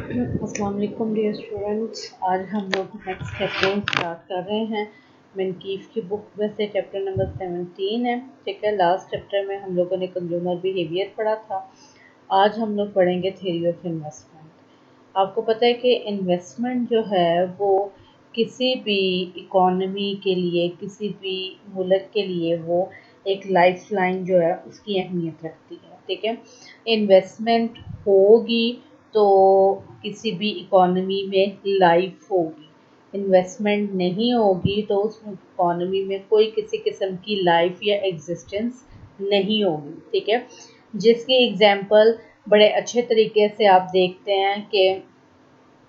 अस्सलाम वालेकुम dear students. आज हम लोग नेक्स्ट चैप्टर स्टार्ट कर रहे हैं। मनकीफ की बुक में से चैप्टर नंबर 17 है। ठीक है, लास्ट चैप्टर में हम लोगों ने कंज्यूमर बिहेवियर पढ़ा था। आज हम लोग पढ़ेंगे थ्योरी ऑफ इन्वेस्टमेंट। आपको पता है कि इन्वेस्टमेंट जो है वो किसी भी इकॉनमी के लिए, किसी भी मुल्क के लिए वो एक लाइफ लाइन जो है उसकी अहमियत रखती है। ठीक है, इन्वेस्टमेंट होगी तो किसी भी इकॉनमी में लाइफ होगी। इन्वेस्टमेंट नहीं होगी तो उस इकॉनमी में कोई किसी किस्म की लाइफ या एग्जिस्टेंस नहीं होगी। ठीक है, जिसकी एग्जांपल बड़े अच्छे तरीके से आप देखते हैं कि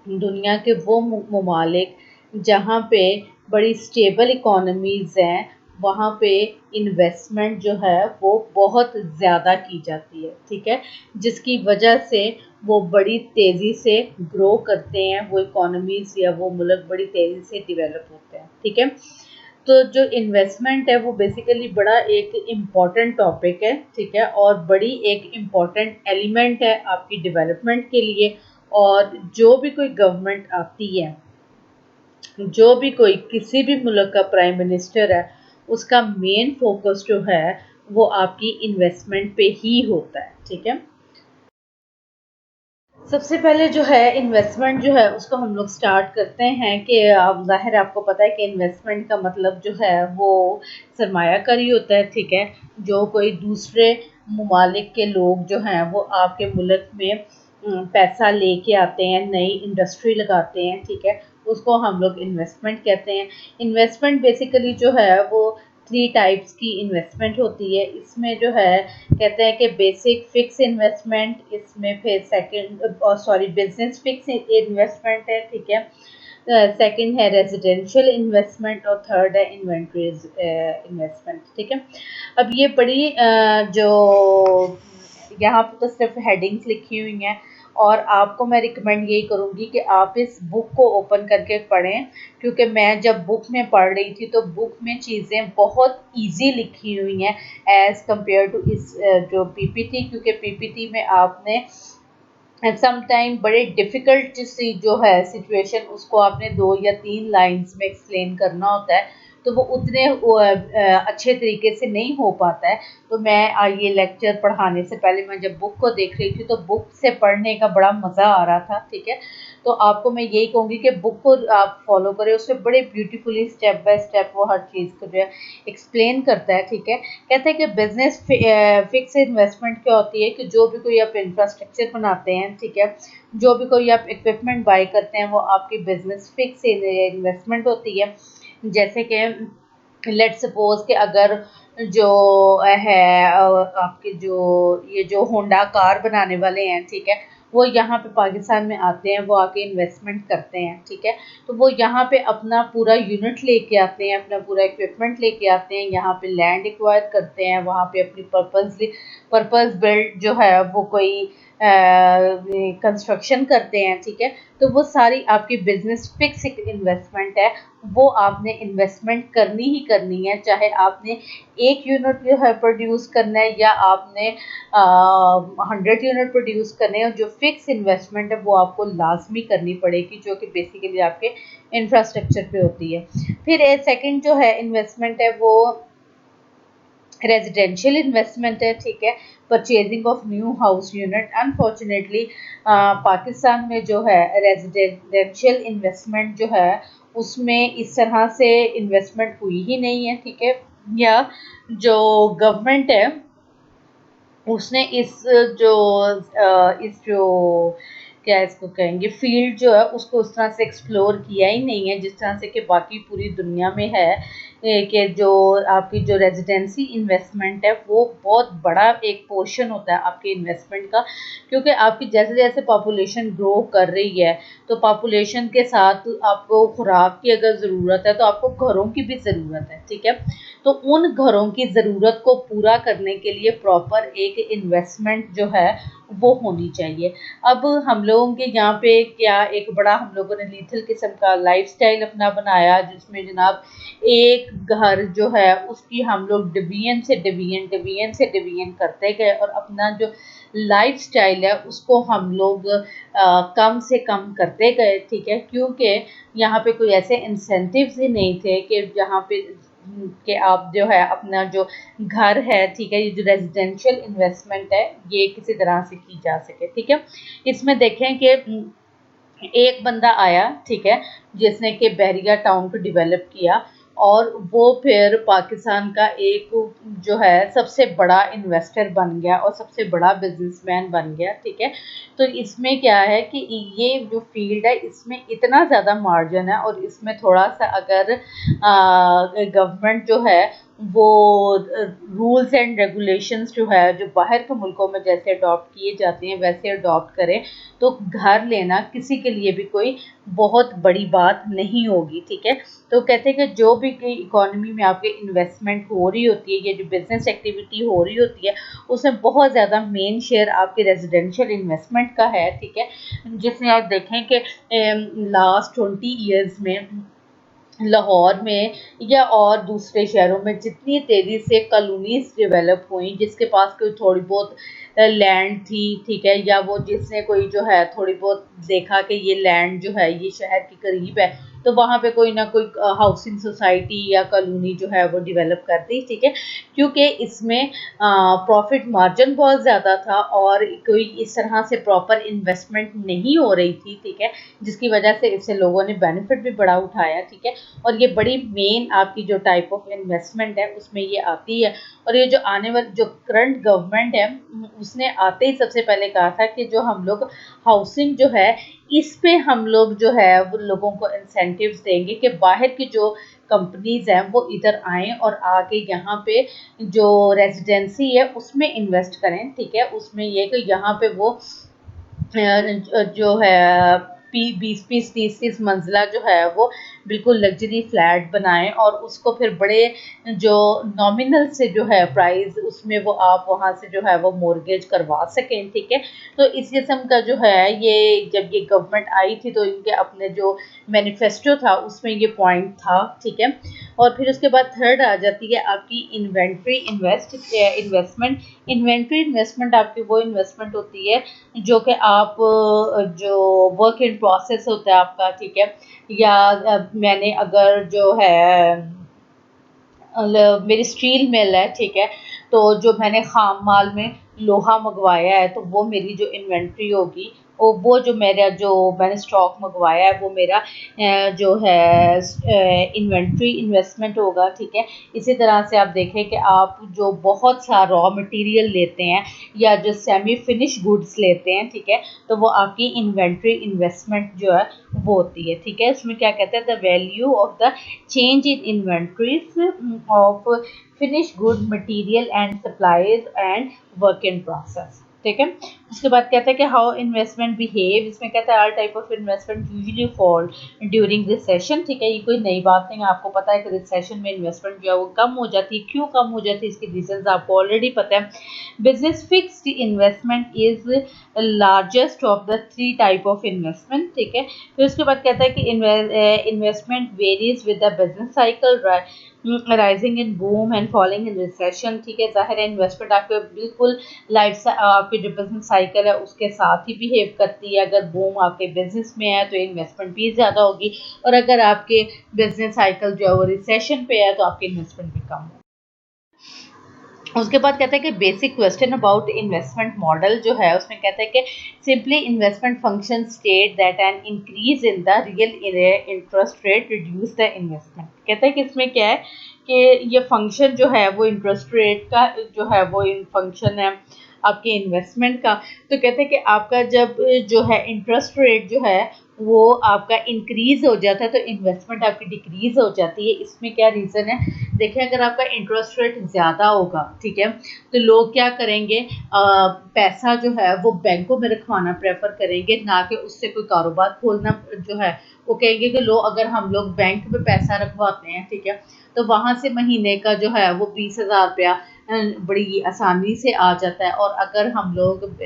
दुनिया के वो ममालिक जहाँ पे बड़ी स्टेबल इकॉनमीज़ हैं, वहाँ पे इन्वेस्टमेंट जो है वो बहुत ज़्यादा की जाती है। ठीक है, जिसकी वजह से वो बड़ी तेज़ी से ग्रो करते हैं, वो इकॉनमीज़ या वो मुल्क बड़ी तेज़ी से डेवलप होते हैं। ठीक है, तो जो इन्वेस्टमेंट है वो बेसिकली बड़ा एक इम्पॉर्टेंट टॉपिक है। ठीक है, और बड़ी एक इम्पॉर्टेंट एलिमेंट है आपकी डेवलपमेंट के लिए। और जो भी कोई गवर्नमेंट आती है, जो भी कोई किसी भी मुल्क का प्राइम मिनिस्टर है, उसका मेन फोकस जो है वो आपकी इन्वेस्टमेंट पे ही होता है। ठीक है, सबसे पहले जो है इन्वेस्टमेंट जो है उसको हम लोग स्टार्ट करते हैं कि ज़ाहिर आपको पता है कि इन्वेस्टमेंट का मतलब जो है वो सरमायाकारी होता है। ठीक है, जो कोई दूसरे ममालिक के लोग जो हैं वो आपके मुल्क में पैसा लेके आते हैं, नई इंडस्ट्री लगाते हैं। ठीक है, उसको हम लोग इन्वेस्टमेंट कहते हैं। इन्वेस्टमेंट बेसिकली जो है वो 3 टाइप्स की इन्वेस्टमेंट होती है। इसमें जो है कहते हैं कि बेसिक फिक्स इन्वेस्टमेंट, इसमें फिर बिजनेस फिक्स इन्वेस्टमेंट है। ठीक है, सेकंड है रेजिडेंशियल इन्वेस्टमेंट और थर्ड है इन्वेंटरीज इन्वेस्टमेंट। ठीक है, अब ये बड़ी जो यहाँ पर तो सिर्फ हेडिंग्स लिखी हुई हैं, और आपको मैं रिकमेंड यही करूँगी कि आप इस बुक को ओपन करके पढ़ें, क्योंकि मैं जब बुक में पढ़ रही थी तो बुक में चीज़ें बहुत इजी लिखी हुई हैं एज़ कंपेयर टू इस जो पीपीटी, क्योंकि पीपीटी में आपने सम टाइम बड़े डिफ़िकल्ट सी जो है सिचुएशन उसको आपने 2 या 3 लाइन्स में एक्सप्लेन करना होता है, तो वो उतने अच्छे तरीके से नहीं हो पाता है। तो मैं ये लेक्चर पढ़ाने से पहले मैं जब बुक को देख रही थी तो बुक से पढ़ने का बड़ा मज़ा आ रहा था। ठीक है, तो आपको मैं यही कहूँगी कि बुक को आप फॉलो करें, उसमें बड़े ब्यूटीफुली स्टेप बाय स्टेप वो हर चीज़ को जो है एक्सप्लेन करता है। ठीक है, कहते हैं कि बिजनेस फिक्स इन्वेस्टमेंट क्या होती है कि जो भी कोई आप इंफ्रास्ट्रक्चर बनाते हैं, ठीक है, जो भी कोई आप इक्विपमेंट बाय करते हैं वो आपकी बिजनेस फिक्स इन्वेस्टमेंट होती है। जैसे कि लेट सपोज कि अगर जो है आपके जो ये जो होंडा कार बनाने वाले हैं, ठीक है, वो यहाँ पे पाकिस्तान में आते हैं, वो आके इन्वेस्टमेंट करते हैं। ठीक है, तो वो यहाँ पे अपना पूरा यूनिट लेके आते हैं, अपना पूरा इक्विपमेंट लेके आते हैं, यहाँ पे लैंड एक्वायर करते हैं, वहाँ पे अपनी पर्पस बिल्ड जो है वो कोई कंस्ट्रक्शन करते हैं। ठीक है, तो वो सारी आपकी बिजनेस फिक्स इन्वेस्टमेंट है, वो आपने इन्वेस्टमेंट करनी ही करनी है, चाहे आपने 1 यूनिट जो है प्रोड्यूस करना है या आपने 100 यूनिट प्रोड्यूस करने हैं। जो फिक्स इन्वेस्टमेंट है वो आपको लाजमी करनी पड़ेगी, जो कि बेसिकली आपके इंफ्रास्ट्रक्चर पे होती है। फिर सेकंड जो है इन्वेस्टमेंट है वो रेजिडेंशियल इन्वेस्टमेंट है। ठीक है, purchasing of new house unit. Unfortunately Pakistan में जो है रेजिडेंशियल इन्वेस्टमेंट जो है उसमें इस तरह से इन्वेस्टमेंट हुई ही नहीं है। ठीक है, या जो गवर्नमेंट है उसने इस जो क्या इसको कहेंगे फील्ड जो है उसको उस तरह से एक्सप्लोर किया ही नहीं है जिस तरह से कि बाकी पूरी दुनिया में है। कि जो आपकी जो रेजिडेंसी इन्वेस्टमेंट है वो बहुत बड़ा एक पोर्शन होता है आपके इन्वेस्टमेंट का, क्योंकि आपकी जैसे जैसे पॉपुलेशन ग्रो कर रही है तो पॉपुलेशन के साथ आपको खुराक की अगर ज़रूरत है तो आपको घरों की भी ज़रूरत है। ठीक है, तो उन घरों की ज़रूरत को पूरा करने के लिए प्रॉपर एक इन्वेस्टमेंट जो है वो होनी चाहिए। अब हम लोगों के यहाँ पे क्या एक बड़ा हम लोगों ने लीथल किस्म का लाइफ़स्टाइल अपना बनाया, जिसमें जनाब एक घर जो है उसकी हम लोग डिवीज़न करते गए और अपना जो लाइफ़स्टाइल है उसको हम लोग कम से कम करते गए, ठीक है? क्योंकि यहाँ पे कोई ऐसे इंसेंटिव्स ही नहीं थे कि जहाँ पे कि आप जो है अपना जो घर है, ठीक है, ये जो रेजिडेंशियल इन्वेस्टमेंट है ये किसी तरह से की जा सके, ठीक है। इसमें देखें कि एक बंदा आया, ठीक है, जिसने कि बहरिया टाउन को डेवलप किया और वो फिर पाकिस्तान का एक जो है सबसे बड़ा इन्वेस्टर बन गया और सबसे बड़ा बिजनेसमैन बन गया, ठीक है। तो इसमें क्या है कि ये जो फील्ड है इसमें इतना ज़्यादा मार्जिन है और इसमें थोड़ा सा अगर गवर्नमेंट जो है वो रूल्स एंड रेगुलेशंस जो है जो बाहर के मुल्कों में जैसे अडॉप्ट किए जाते हैं वैसे अडॉप्ट करें तो घर लेना किसी के लिए भी कोई बहुत बड़ी बात नहीं होगी, ठीक है। तो कहते हैं कि जो भी इकोनॉमी में आपके इन्वेस्टमेंट हो रही होती है, ये जो बिजनेस एक्टिविटी हो रही होती है, उसमें बहुत ज़्यादा मेन शेयर आपके रेजिडेंशियल इन्वेस्टमेंट का है, ठीक है। जिसमें आप देखें कि लास्ट 20 ईयर्स में लाहौर में या और दूसरे शहरों में जितनी तेज़ी से कॉलोनीज़ डेवलप हुई, जिसके पास कोई थोड़ी बहुत लैंड थी, ठीक है, या वो जिसने कोई जो है थोड़ी बहुत देखा कि ये लैंड जो है ये शहर के करीब है, तो वहाँ पे कोई ना कोई हाउसिंग सोसाइटी या कॉलोनी जो है वो डेवलप कर दी, ठीक है। क्योंकि इसमें प्रॉफिट मार्जिन बहुत ज़्यादा था और कोई इस तरह से प्रॉपर इन्वेस्टमेंट नहीं हो रही थी, ठीक है, जिसकी वजह से इससे लोगों ने बेनिफिट भी बड़ा उठाया, ठीक है। और ये बड़ी मेन आपकी जो टाइप ऑफ इन्वेस्टमेंट है उसमें ये आती है। और ये जो आने वाली जो करंट गवर्नमेंट है उसने आते ही सबसे पहले कहा था कि जो हम लोग हाउसिंग जो है इस पे हम लोग जो है वो लोगों को इंसेंटिव्स देंगे कि बाहर की जो कंपनीज हैं वो इधर आएँ और आके यहाँ पे जो रेजिडेंसी है उसमें इन्वेस्ट करें, ठीक है। उसमें ये कि यहाँ पे वो जो है 20-20 30-30 मंजिला जो है वो बिल्कुल लग्जरी फ्लैट बनाएं और उसको फिर बड़े जो नॉमिनल से जो है प्राइस उसमें वो आप वहाँ से जो है वो मॉर्गेज करवा सकें, ठीक है। तो इस किस्म का जो है ये जब ये गवर्नमेंट आई थी तो इनके अपने जो मैनिफेस्टो था उसमें ये पॉइंट था, ठीक है। और फिर उसके बाद थर्ड आ जाती है आपकी इन्वेस्टमेंट। इन्वेंट्री इन्वेस्टमेंट आपकी वो इन्वेस्टमेंट होती है जो कि आप जो वर्क इन प्रोसेस होता है आपका, ठीक है, या मैंने अगर जो है मेरी स्टील मिल है, ठीक है, तो जो मैंने खाम माल में लोहा मंगवाया है तो वो मेरी जो इन्वेंट्री होगी वो जो मेरा जो मैंने स्टॉक मंगवाया है वो मेरा जो है इन्वेंट्री इन्वेस्टमेंट होगा, ठीक है। इसी तरह से आप देखें कि आप जो बहुत सा रॉ मटेरियल लेते हैं या जो सेमी फिनिश गुड्स लेते हैं, ठीक है, तो वो आपकी इन्वेंट्री इन्वेस्टमेंट जो है वो होती है, ठीक है। उसमें क्या कहते हैं the value of the change in inventories of finished good material and supplies and work in process, ठीक है। उसके बाद कहता है कि हाउ इन्वेस्टमेंट बिहेव, इसमें कहता है all type of investment usually fall during recession, ठीक है। ये कोई नई बात नहीं है, आपको पता है कि रिसेशन में इन्वेस्टमेंट जो है वो कम हो जाती है। क्यों कम हो जाती है इसके रीजंस आपको ऑलरेडी पता है। Business fixed investment is largest of the 3 type of investment, ठीक है। फिर उसके बाद कहता है कि investment varies with the business cycle rising in boom and falling in recession, ठीक है। ज़ाहिर है इन्वेस्टमेंट आपके बिल्कुल लाइफ आपके जो बिजनेस साइकिल है उसके साथ ही बिहेव करती है। अगर बूम आपके बिजनेस में है तो इन्वेस्टमेंट भी ज़्यादा होगी और अगर आपके बिजनेस साइकिल जो है वो रिसेशन पे है तो आपकी इन्वेस्टमेंट भी कम होगी। उसके बाद कहते हैं कि basic question about investment model जो है उसमें कहते हैं कि simply investment function state that an increase in the real interest rate reduce the investment. कहते हैं कि इसमें क्या है कि ये फंक्शन जो है वो इंटरेस्ट रेट का जो है वो फंक्शन है आपके इन्वेस्टमेंट का। तो कहते हैं कि आपका जब जो है इंटरेस्ट रेट जो है वो आपका इंक्रीज हो जाता है तो इन्वेस्टमेंट आपकी डिक्रीज हो जाती है। इसमें क्या रीज़न है, देखिए अगर आपका इंटरेस्ट रेट ज़्यादा होगा, ठीक है, तो लोग क्या करेंगे पैसा जो है वो बैंकों में रखवाना प्रेफर करेंगे ना कि उससे कोई कारोबार खोलना जो है वो कहेंगे कि लो अगर हम लोग बैंक में पैसा रखवाते हैं, ठीक है, तो वहाँ से महीने का जो है वो 20,000 रुपया बड़ी आसानी से आ जाता है। और अगर हम लोग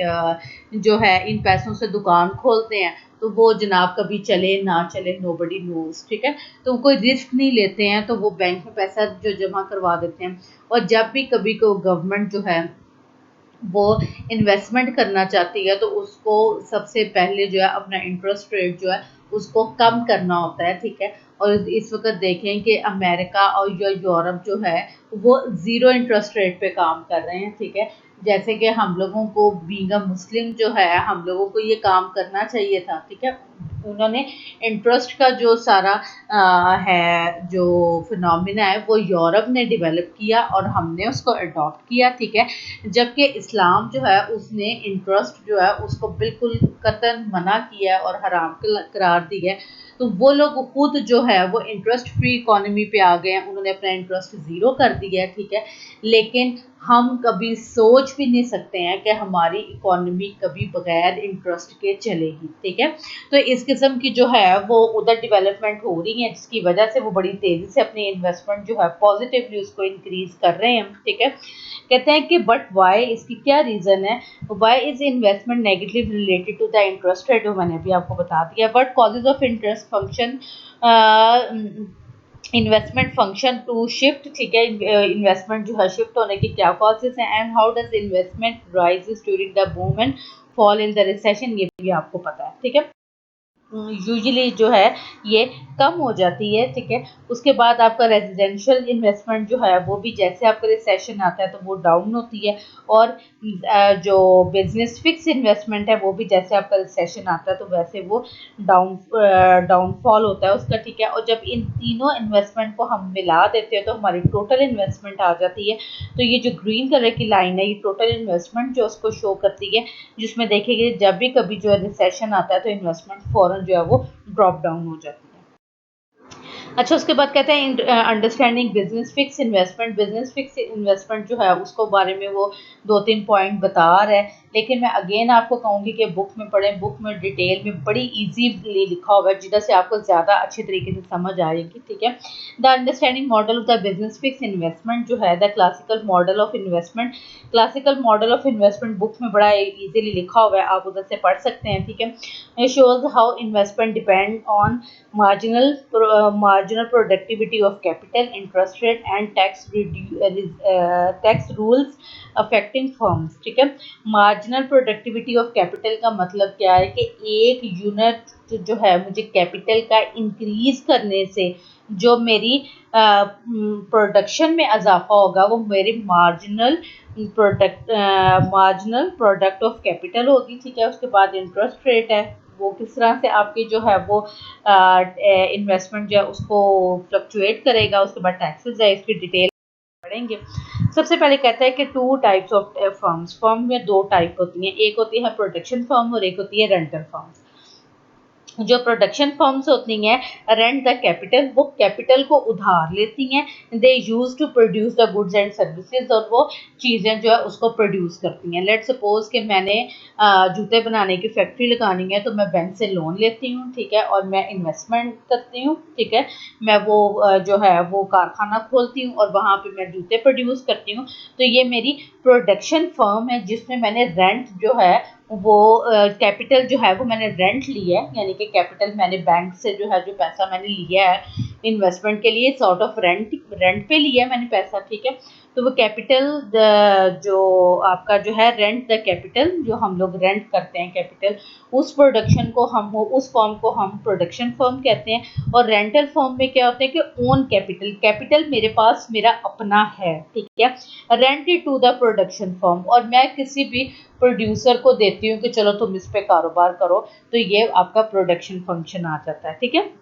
जो है इन पैसों से दुकान खोलते हैं तो वो जनाब कभी चले ना चले, नोबडी नोज, ठीक है। तो कोई रिस्क नहीं लेते हैं, तो वो बैंक में पैसा जो जमा करवा देते हैं। और जब भी कभी को गवर्नमेंट जो है वो इन्वेस्टमेंट करना चाहती है तो उसको सबसे पहले जो है अपना इंटरेस्ट रेट जो है उसको कम करना होता है, ठीक है। और इस वक्त देखें कि अमेरिका और यूरोप जो है वो ज़ीरो इंटरेस्ट रेट पे काम कर रहे हैं, ठीक है। जैसे कि हम लोगों को बीइंग अ मुस्लिम जो है हम लोगों को ये काम करना चाहिए था, ठीक है। उन्होंने इंटरेस्ट का जो सारा है जो फिनोमिना है वो यूरोप ने डेवलप किया और हमने उसको अडॉप्ट किया, ठीक है। जबकि इस्लाम जो है उसने इंटरेस्ट जो है उसको बिल्कुल कतन मना किया है और हराम करार दिया है। तो वो लोग खुद जो है वो इंटरेस्ट फ्री इकोनॉमी पे आ गए हैं, उन्होंने अपना इंटरेस्ट ज़ीरो कर दिया है, ठीक है। लेकिन हम कभी सोच भी नहीं सकते हैं कि हमारी इकोनॉमी कभी बगैर इंटरेस्ट के चलेगी, ठीक है। तो इस किस्म की जो है वो उधर डेवलपमेंट हो रही है, जिसकी वजह से वो बड़ी तेज़ी से अपनी इन्वेस्टमेंट जो है पॉजिटिवली उसको इंक्रीज कर रहे हैं, ठीक है। कहते हैं कि बट वाई, इसकी क्या रीज़न है, why is investment negative related to the interest rate, वो मैंने अभी आपको बता दिया। But causes of interest function investment function to shift, ठीक है। इन्वेस्टमेंट जो है शिफ्ट होने के क्या कॉजेज हैं, and how does investment rises during the boom and fall in the recession, ये भी आपको पता है, ठीक है। यूजुअली जो है ये कम हो जाती है, ठीक है। उसके बाद आपका रेजिडेंशियल इन्वेस्टमेंट जो है वो भी जैसे आपका रिसेशन आता है तो वो डाउन होती है। और जो बिजनेस फिक्स इन्वेस्टमेंट है वो भी जैसे आपका रिसेशन आता है तो वैसे वो डाउनफॉल होता है उसका, ठीक है। और जब इन तीनों इन्वेस्टमेंट को हम मिला देते हैं तो हमारी टोटल इन्वेस्टमेंट आ जाती है। तो ये जो ग्रीन कलर की लाइन है ये टोटल इन्वेस्टमेंट जो उसको शो करती है, जिसमें देखेंगे जब भी कभी जो है रिसेशन आता है तो इन्वेस्टमेंट फौरन जो है वो ड्रॉप डाउन हो जाती है। अच्छा, उसके बाद कहते हैं understanding business fix investment. Business fix investment जो है उसको बारे में वो 2-3 पॉइंट बता रहा है, लेकिन मैं अगेन आपको कहूँगी कि बुक में पढ़ें, बुक में डिटेल में बड़ी इजीली लिखा हुआ है जिधर से आपको ज़्यादा अच्छी तरीके से समझ आएगी, ठीक है। The understanding model of the business fix investment जो है the classical model of investment, classical model of investment book में बड़ा इजीली लिखा हुआ है, आप उधर से पढ़ सकते हैं, ठीक है। It shows how investment depend on marginal productivity of capital, interest rate and tax rules affecting firms, ठीक है। मार्जिनल प्रोडक्टिविटी ऑफ कैपिटल का मतलब क्या है कि एक यूनिट जो है मुझे कैपिटल का इंक्रीज करने से जो मेरी प्रोडक्शन में इजाफा होगा वो मेरी मार्जिनल प्रोडक्ट ऑफ कैपिटल होगी, ठीक है। उसके बाद इंटरेस्ट रेट है, वो किस तरह से आपकी जो है वो इन्वेस्टमेंट जो है उसको फ्लक्चुएट करेगा। उसके बाद टैक्सेस है, इसकी डिटेल पढ़ेंगे। सबसे पहले कहता है कि two types of firms, firm में दो टाइप होती हैं, एक होती है प्रोटेक्शन फर्म और एक होती है रेंटल फर्म्स। जो प्रोडक्शन फर्म्स होती हैं रेंट द कैपिटल, वो कैपिटल को उधार लेती हैं, they use to produce the goods and services, और वो चीज़ें जो है उसको प्रोड्यूस करती हैं। लेट सपोज कि मैंने जूते बनाने की फैक्ट्री लगानी है तो मैं बैंक से लोन लेती हूँ, ठीक है, और मैं इन्वेस्टमेंट करती हूँ, ठीक है। मैं वो जो है वो कारखाना खोलती हूँ और वहाँ पे मैं जूते प्रोड्यूस करती हूँ। तो ये मेरी प्रोडक्शन फर्म है जिसमें मैंने रेंट जो है वो कैपिटल जो है वो मैंने रेंट लिया है, यानी कि कैपिटल मैंने बैंक से जो है जो पैसा मैंने लिया है इन्वेस्टमेंट के लिए सॉर्ट ऑफ रेंट पे लिया है मैंने पैसा, ठीक है। तो वो कैपिटल जो आपका जो है रेंट द कैपिटल, जो हम लोग रेंट करते हैं कैपिटल, उस प्रोडक्शन को हम उस फर्म को हम प्रोडक्शन फर्म कहते हैं। और रेंटल फर्म में क्या होता है कि ओन कैपिटल, कैपिटल मेरे पास मेरा अपना है, ठीक है, rented to the production firm, और मैं किसी भी प्रोड्यूसर को देती हूँ कि चलो तुम इस पे कारोबार करो, तो ये आपका प्रोडक्शन फंक्शन आ जाता है, ठीक है।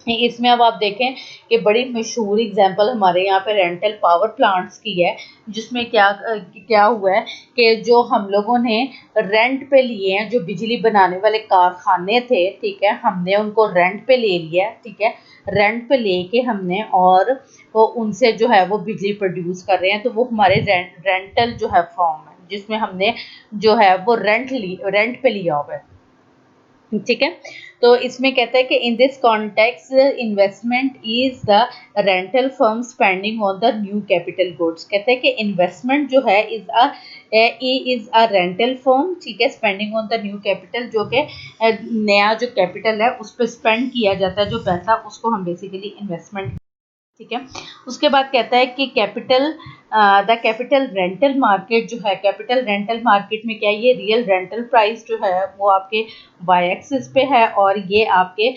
इसमें अब आप देखें कि बड़ी मशहूर एग्जांपल हमारे यहाँ पे रेंटल पावर प्लांट्स की है, जिसमें क्या हुआ है कि जो हम लोगों ने रेंट पे लिए हैं, जो बिजली बनाने वाले कारखाने थे, ठीक है, हमने उनको रेंट पे ले लिया, ठीक है, रेंट पे लेके हमने और वो उनसे जो है वो बिजली प्रोड्यूस कर रहे हैं, तो वो हमारे रेंटल जो है फॉर्म है जिसमें हमने जो है वो रेंट पे लिया हुआ है। ठीक है। तो इसमें कहता है कि in this context investment is the rental firm spending on the new capital goods. कहता है कि इन्वेस्टमेंट जो है इज अ रेंटल फर्म, ठीक है, spending on the new capital, जो कि नया जो कैपिटल है उस पर स्पेंड किया जाता है जो पैसा, उसको हम बेसिकली इन्वेस्टमेंट, ठीक है। उसके बाद कहता है कि द कैपिटल रेंटल मार्केट जो है, कैपिटल रेंटल मार्केट में क्या है, ये रियल रेंटल प्राइस जो है वो आपके वाई एक्सिस पे है और ये आपके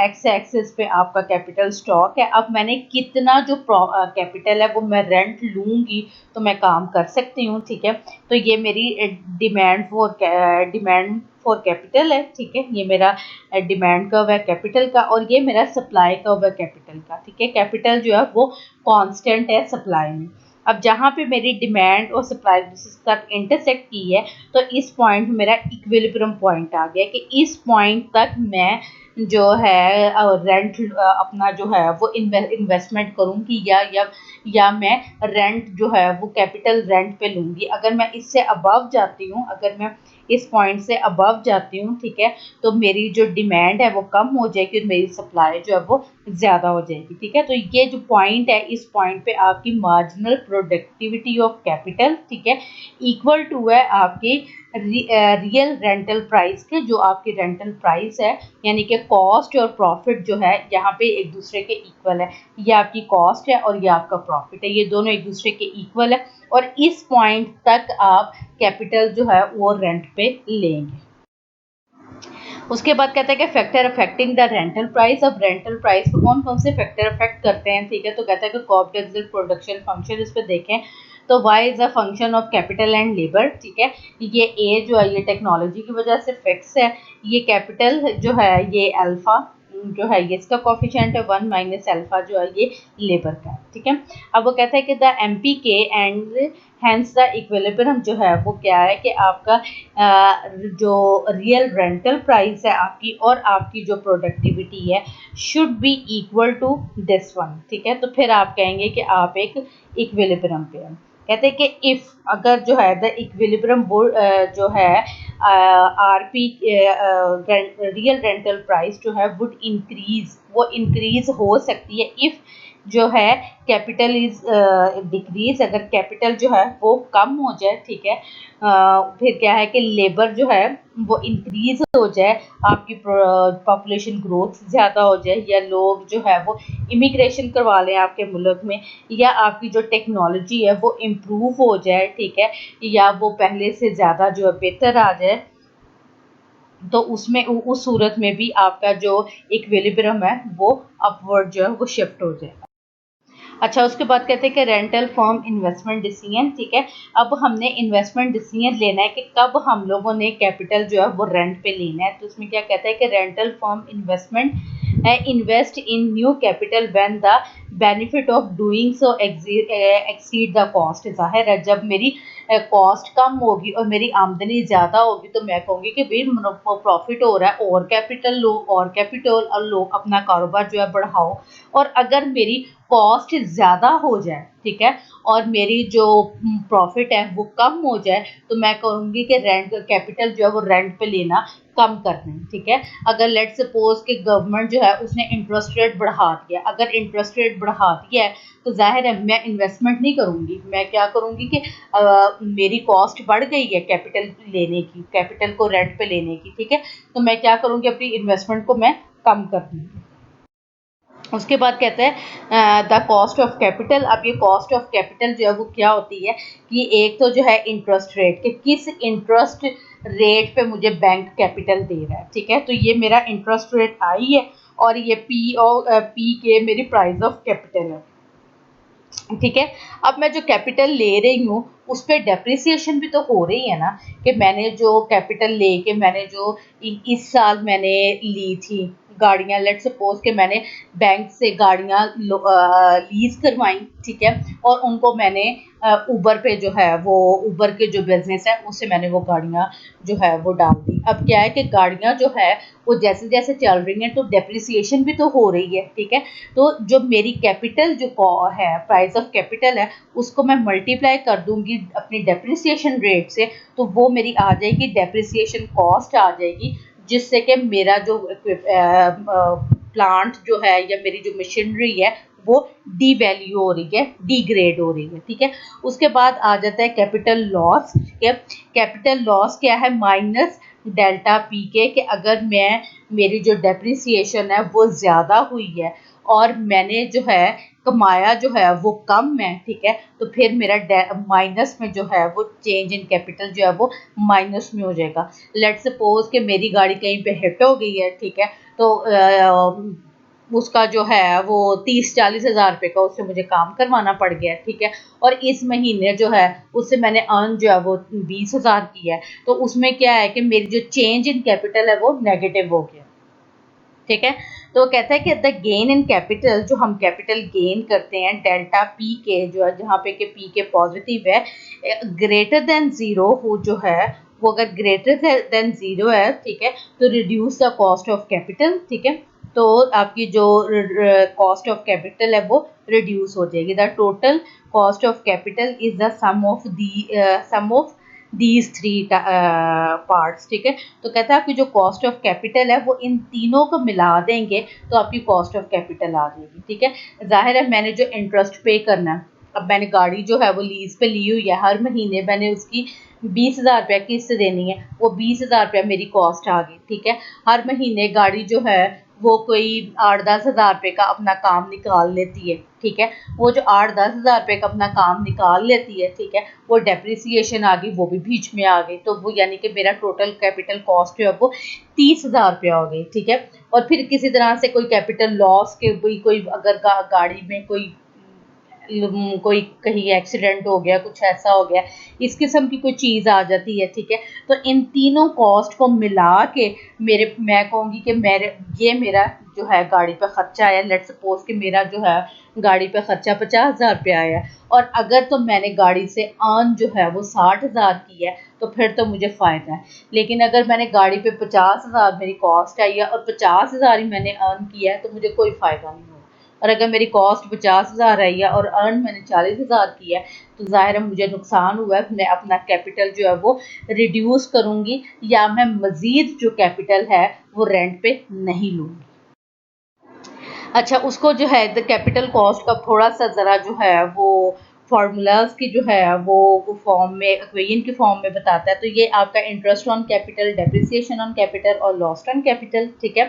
एक्स एक्सिस पे आपका कैपिटल स्टॉक है। अब मैंने कितना जो कैपिटल है वो मैं रेंट लूँगी तो मैं काम कर सकती हूँ, ठीक है। तो ये मेरी डिमांड फॉर कैपिटल है, ठीक है। ये मेरा डिमांड कर्व है कैपिटल का और ये मेरा सप्लाई कर्व है कैपिटल का, ठीक है। कैपिटल जो है वो कांस्टेंट है सप्लाई में। अब जहाँ पे मेरी डिमांड और सप्लाई तक इंटरसेक्ट की है तो इस पॉइंट मेरा इक्विलिब्रियम पॉइंट आ गया कि इस पॉइंट तक मैं जो है रेंट अपना जो है वो इन्वेस्टमेंट करूँगी या मैं रेंट जो है वो कैपिटल रेंट पे लूँगी। अगर मैं इससे अबव जाती हूँ, अगर मैं इस पॉइंट से अबव जाती हूँ, ठीक है, तो मेरी जो डिमांड है वो कम हो जाएगी और मेरी सप्लाई जो है वो ज़्यादा हो जाएगी, ठीक है। तो ये जो पॉइंट है, इस पॉइंट पे आपकी मार्जिनल प्रोडक्टिविटी ऑफ कैपिटल, ठीक है, इक्वल टू है आपकी रियल रेंटल प्राइस के, जो आपकी रेंटल प्राइस है, यानी कि कॉस्ट और प्रॉफिट जो है यहाँ पे एक दूसरे के इक्वल है। ये आपकी कॉस्ट है और ये आपका प्रॉफिट है, ये दोनों एक दूसरे के इक्वल है और इस पॉइंट तक आप कैपिटल जो है वो रेंट पे लेंगे। उसके बाद कहता है कि factor affecting the rental price. अब रेंटल प्राइस को कौन कौन से फैक्टर अफेक्ट करते हैं, ठीक है। तो कहता है कि कॉस्ट प्रोडक्शन फंक्शन, इस पर देखें तो Y is a function of capital and labour, ठीक है। ये ए जो है ये टेक्नोलॉजी की वजह से फिक्स है, ये कैपिटल जो है ये अल्फा जो है ये इसका कॉफिशिएंट है 1 माइनस अल्फा जो है ये लेबर का, ठीक है। अब वो कहता है कि द एम पी के एंड हैंस द इक्विलिब्रियम जो है वो क्या है कि आपका जो रियल रेंटल प्राइस है आपकी और आपकी जो प्रोडक्टिविटी है should be equal to this one, ठीक है। तो फिर आप कहेंगे कि आप एक इक्विलिब्रियम पे हैं। कहते हैं कि इफ़ अगर जो है द इक्विलिब्रियम जो है R P real rental price जो है वुड इंक्रीज, वो इंक्रीज हो सकती है इफ़ जो है कैपिटल इज डिक्रीज, अगर कैपिटल जो है वो कम हो जाए, ठीक है। फिर क्या है कि लेबर जो है वो इंक्रीज हो जाए, आपकी पॉपुलेशन ग्रोथ ज़्यादा हो जाए, या लोग जो है वो इमिग्रेशन करवा लें आपके मुल्क में, या आपकी जो टेक्नोलॉजी है वो इम्प्रूव हो जाए, ठीक है, या वो पहले से ज़्यादा जो है बेहतर आ जाए, तो उसमें उस सूरत में भी आपका जो इक्विलिब्रियम है वो अपवर्ड जो है वो शिफ्ट हो जाए। अच्छा, उसके बाद कहते हैं कि रेंटल फर्म इन्वेस्टमेंट डिसीजन, ठीक है। अब हमने इन्वेस्टमेंट डिसीजन लेना है कि कब हम लोगों ने कैपिटल जो है वो रेंट पे लेना है। तो उसमें क्या कहता है कि rental firm investment invest in new capital when the benefit of doing so exceed the cost. जाहिर है जब मेरी कॉस्ट कम होगी और मेरी आमदनी ज़्यादा होगी तो मैं कहूँगी कि भाई प्रॉफिट हो रहा है और कैपिटल लो, और कैपिटल लो, अपना कारोबार जो है बढ़ाओ। और अगर मेरी कॉस्ट ज़्यादा हो जाए, ठीक है, और मेरी जो प्रॉफिट है वो कम हो जाए तो मैं कहूँगी कि रेंट कैपिटल जो है वो रेंट पे लेना कम कर दें, ठीक है। अगर लेट सपोज कि गवर्नमेंट जो है उसने इंटरेस्ट रेट बढ़ा दिया, अगर इंटरेस्ट रेट बढ़ा दिया है तो जाहिर है मैं इन्वेस्टमेंट नहीं करूँगी, मैं क्या करूँगी कि मेरी कॉस्ट बढ़ गई है कैपिटल लेने की, कैपिटल को रेंट पे लेने की, ठीक है, तो मैं क्या करूँगी अपनी इन्वेस्टमेंट को मैं कम कर दूँगी। उसके बाद कहते हैं द कॉस्ट ऑफ कैपिटल। अब ये कॉस्ट ऑफ कैपिटल जो है वो क्या होती है कि एक तो जो है इंटरेस्ट रेट, कि किस इंटरेस्ट रेट पे मुझे बैंक कैपिटल दे रहा है, ठीक है। तो ये मेरा इंटरेस्ट रेट आई है और ये पी के मेरी प्राइस ऑफ कैपिटल है, ठीक है। अब मैं जो कैपिटल ले रही हूँ उस पर डेप्रिसिएशन भी तो हो रही है ना, कि मैंने जो कैपिटल लेके मैंने जो इस साल मैंने ली थी गाड़ियाँ, लेट सपोज कि मैंने बैंक से गाड़ियाँ लीज करवाई, ठीक है, और उनको मैंने ऊबर पे जो है वो ऊबर के जो बिजनेस है उससे मैंने वो गाड़ियाँ जो है वो डाल दी। अब क्या है कि गाड़ियाँ जो है वो जैसे जैसे चल रही हैं तो डेप्रिसिएशन भी तो हो रही है, ठीक है। तो जो मेरी कैपिटल जो है प्राइस ऑफ कैपिटल है उसको मैं मल्टीप्लाई कर दूंगी अपनी डेप्रिसिएशन रेट से, तो वो मेरी आ जाएगी डेप्रिसिएशन कॉस्ट आ जाएगी जिससे कि मेरा जो प्लांट जो है या मेरी जो मशीनरी है वो डी वैल्यू हो रही है, डिग्रेड हो रही है, ठीक है। उसके बाद आ जाता है कैपिटल लॉस। कैपिटल लॉस क्या है? माइनस डेल्टा पी के, कि अगर मैं मेरी जो डेप्रिसिएशन है वो ज़्यादा हुई है और मैंने जो है कमाया जो है वो कम है, ठीक है, तो फिर मेरा माइनस में जो है वो चेंज इन कैपिटल जो है वो माइनस में हो जाएगा। लेट्स सपोज कि मेरी गाड़ी कहीं पे हिट हो गई है, ठीक है, तो उसका जो है वो 30-40 हज़ार रुपये का उससे मुझे काम करवाना पड़ गया, ठीक है, और इस महीने जो है उससे मैंने अर्न जो है वो 20 हज़ार की है, तो उसमें क्या है कि मेरी जो चेंज इन कैपिटल है वो नेगेटिव हो गया, ठीक है। तो कहता है कि द गेन इन कैपिटल, जो हम कैपिटल गेन करते हैं डेल्टा पी के, जो है जहाँ पे कि पी के पॉजिटिव है, ग्रेटर देन ज़ीरो हो जो है, वो अगर ग्रेटर देन ज़ीरो है, ठीक है, तो reduce the cost of capital, ठीक है, तो आपकी जो कॉस्ट ऑफ कैपिटल है वो रिड्यूस हो जाएगी। The total cost of capital is the sum of these three parts, ठीक है। तो कहता है आपकी जो कॉस्ट ऑफ कैपिटल है वो इन तीनों को मिला देंगे तो आपकी कॉस्ट ऑफ कैपिटल आ जाएगी, ठीक है। जाहिर है मैंने जो इंटरेस्ट पे करना है, अब मैंने गाड़ी जो है वो लीज पे ली हुई है, हर महीने मैंने उसकी 20 हज़ार रुपया किस्त देनी है, वो 20 हज़ार रुपया मेरी कॉस्ट आ गई, ठीक है। हर महीने गाड़ी जो है वो कोई 8-10 हज़ार रुपये का अपना काम निकाल लेती है, ठीक है। वो जो 8-10 हज़ार रुपये का अपना काम निकाल लेती है, ठीक है, वो डेप्रिसिएशन आ गई, वो भी बीच में आ गई, तो वो यानी कि मेरा टोटल कैपिटल कॉस्ट जो है वो 30 हज़ार रुपया हो गई, ठीक है। और फिर किसी तरह से कोई कैपिटल लॉस के कोई अगर गाड़ी में कोई कहीं एक्सीडेंट हो गया, कुछ ऐसा हो गया, इस किस्म की कोई चीज़ आ जाती है, ठीक है, तो इन तीनों कॉस्ट को मिला के मैं कहूँगी कि मेरा जो है गाड़ी पे खर्चा आया। लेट्स सपोज कि मेरा जो है गाड़ी पे खर्चा 50 हज़ार रुपया आया, और अगर तो मैंने गाड़ी से अर्न जो है वो 60 हज़ार की है, तो फिर तो मुझे फ़ायदा है। लेकिन अगर मैंने गाड़ी पे 50 हज़ार मेरी कॉस्ट आई है और 50 हज़ार ही मैंने अर्न किया है, तो मुझे कोई फ़ायदा नहीं होगा। और अगर मेरी कॉस्ट 50 हज़ार आई है और अर्न मैंने 40 हज़ार की है, तो ज़ाहिर है मुझे नुकसान हुआ है, मैं अपना कैपिटल जो है वो रिड्यूस करूँगी, या मैं मज़ीद जो कैपिटल है वो रेंट पे नहीं लूँगी। अच्छा, उसको जो है द कैपिटल कॉस्ट का थोड़ा सा ज़रा जो है वो फार्मूलाज की जो है वो फॉर्म में, इक्वेशन की फॉर्म में बताता है। तो ये आपका interest on capital, depreciation on capital और लॉस ऑन कैपिटल, ठीक है।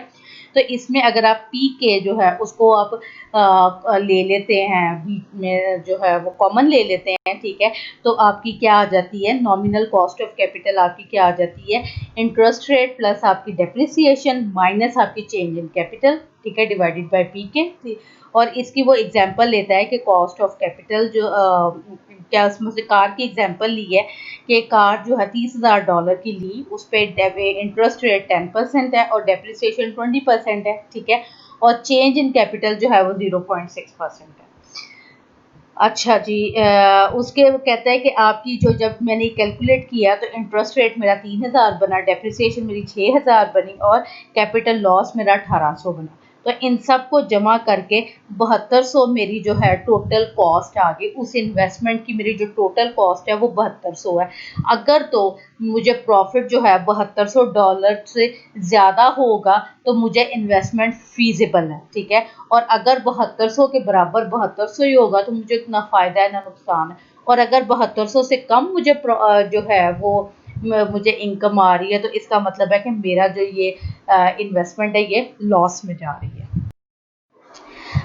तो इसमें अगर आप पी के जो है उसको आप ले लेते हैं, बीच में जो है वो कॉमन ले लेते हैं, ठीक है, तो आपकी क्या आ जाती है? नॉमिनल कॉस्ट ऑफ कैपिटल आपकी क्या आ जाती है? इंटरेस्ट रेट प्लस आपकी डेप्रिसिएशन माइनस आपकी चेंज इन कैपिटल, ठीक है, डिवाइडेड बाय पी के। और इसकी वो एग्जांपल लेता है कि कॉस्ट ऑफ कैपिटल जो क्या उसमें से कार की एग्जांपल ली है कि कार जो है $30,000 की ली, उस पर इंटरेस्ट रेट 10% है और डेप्रिसिएशन 20% है, ठीक है, और चेंज इन कैपिटल जो है वो 0.6% है। अच्छा जी, उसके वो कहता है कि आपकी जो, जब मैंने कैलकुलेट किया तो इंटरेस्ट रेट मेरा 3,000 बना, डेप्रिसिएशन मेरी 6,000 बनी और कैपिटल लॉस मेरा 1,800 बना। तो इन सब को जमा करके 7200 मेरी जो है टोटल कॉस्ट आ गई। उस इन्वेस्टमेंट की मेरी जो टोटल कॉस्ट है वो 7200 है। अगर तो मुझे प्रॉफिट जो है $7200 से ज़्यादा होगा तो मुझे इन्वेस्टमेंट फीजिबल है, ठीक है। और अगर 7200 के बराबर 7200 ही होगा तो मुझे ना फ़ायदा है ना नुकसान है। और अगर 7200 से कम मुझे जो है वो मुझे इनकम आ रही है, तो इसका मतलब है कि मेरा जो ये इन्वेस्टमेंट है ये लॉस में जा रही है।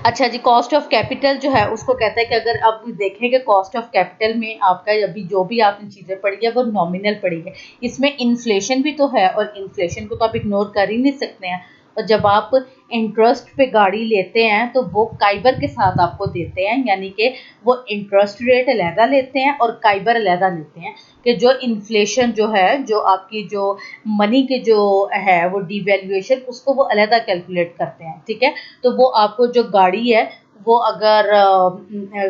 अच्छा जी, कॉस्ट ऑफ कैपिटल जो है उसको कहता है कि अगर आप देखें कि कॉस्ट ऑफ कैपिटल में आपका अभी जो भी आपने चीज़ें पढ़ी है वो नॉमिनल पढ़ी है, इसमें इन्फ्लेशन भी तो है और इन्फ्लेशन को तो आप इग्नोर कर ही नहीं सकते हैं। और जब आप इंटरेस्ट पे गाड़ी लेते हैं तो वो काइबर के साथ आपको देते हैं, यानी कि वो इंटरेस्ट रेट अलहदा लेते हैं और काइबर अलहदा लेते हैं, कि जो इन्फ्लेशन जो है, जो आपकी जो मनी की जो है वो डिवैल्यूएशन, उसको वो अलहदा कैलकुलेट करते हैं, ठीक है। तो वो आपको जो गाड़ी है वो अगर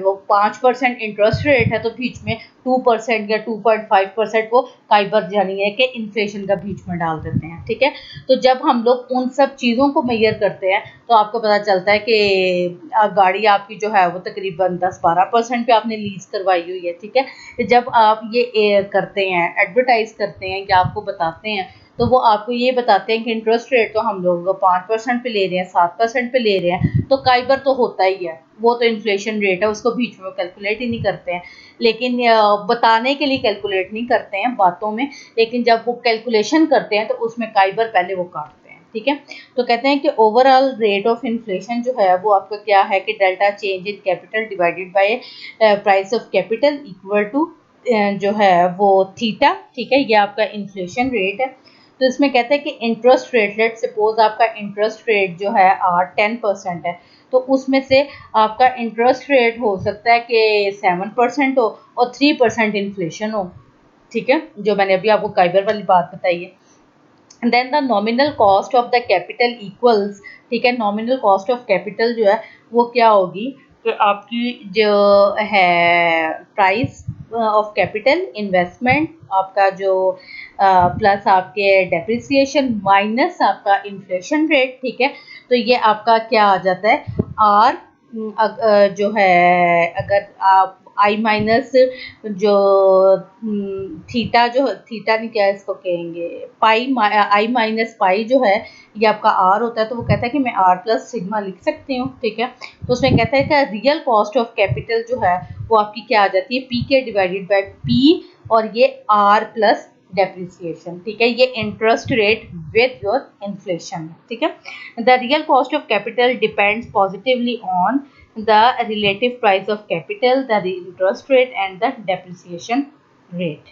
वो 5% इंटरेस्ट रेट है तो बीच में 2% या 2.5% वो काइबर यानी है कि इन्फ्लेशन का बीच में डाल देते हैं, ठीक है। तो जब हम लोग उन सब चीज़ों को मेजर करते हैं तो आपको पता चलता है कि गाड़ी आपकी जो है वो तकरीबन 10-12% पे आपने लीज करवाई हुई है, ठीक है। जब आप ये करते हैं, एडवर्टाइज करते हैं या आपको बताते हैं, तो वो आपको ये बताते हैं कि इंटरेस्ट रेट तो हम लोग 5% पे ले रहे हैं, 7% पे ले रहे हैं, तो कई बार तो होता ही है, वो तो इन्फ्लेशन रेट है, उसको बीच में कैलकुलेट ही नहीं करते हैं। लेकिन बताने के लिए कैलकुलेट नहीं करते हैं बातों में, लेकिन जब वो कैलकुलेशन करते हैं तो उसमें कई बार पहले वो काटते हैं, ठीक है। तो कहते हैं कि ओवरऑल रेट ऑफ इन्फ्लेशन जो है वो आपका क्या है कि delta change in capital divided by price of capital equal to जो है वो थीटा, ठीक है, ये आपका इन्फ्लेशन रेट है। तो इसमें कहते हैं कि इंटरेस्ट रेट, लेट सपोज आपका इंटरेस्ट रेट जो है 10% है, तो उसमें से आपका इंटरेस्ट रेट हो सकता है कि 7% हो और 3% इन्फ्लेशन हो, ठीक है, जो मैंने अभी आपको काइबर वाली बात बताई है। Then the nominal cost of the capital equals, ठीक है, नॉमिनल कॉस्ट ऑफ कैपिटल जो है वो क्या होगी कि आपकी जो है प्राइस ऑफ कैपिटल इन्वेस्टमेंट आपका जो प्लस आपके डेप्रिसिएशन माइनस आपका इन्फ्लेशन रेट, ठीक है। तो ये आपका क्या आ जाता है आर जो है, अगर आप आई माइनस जो थीटा, जो थीटा नहीं क्या इसको कहेंगे, पाई, आई माइनस पाई जो है ये आपका आर होता है, तो वो कहता है कि मैं आर प्लस सिग्मा लिख सकती हूँ, ठीक है। तो उसमें कहता है कि रियल कॉस्ट ऑफ कैपिटल जो है वो आपकी क्या आ जाती है, पी के डिवाइडेड बाय पी, और ये आर प्लस डेप्रिसिएशन, ठीक है, ये interest rate with your inflation, ठीक है। The real cost of capital depends positively on the relative price of capital, the interest rate and the depreciation rate.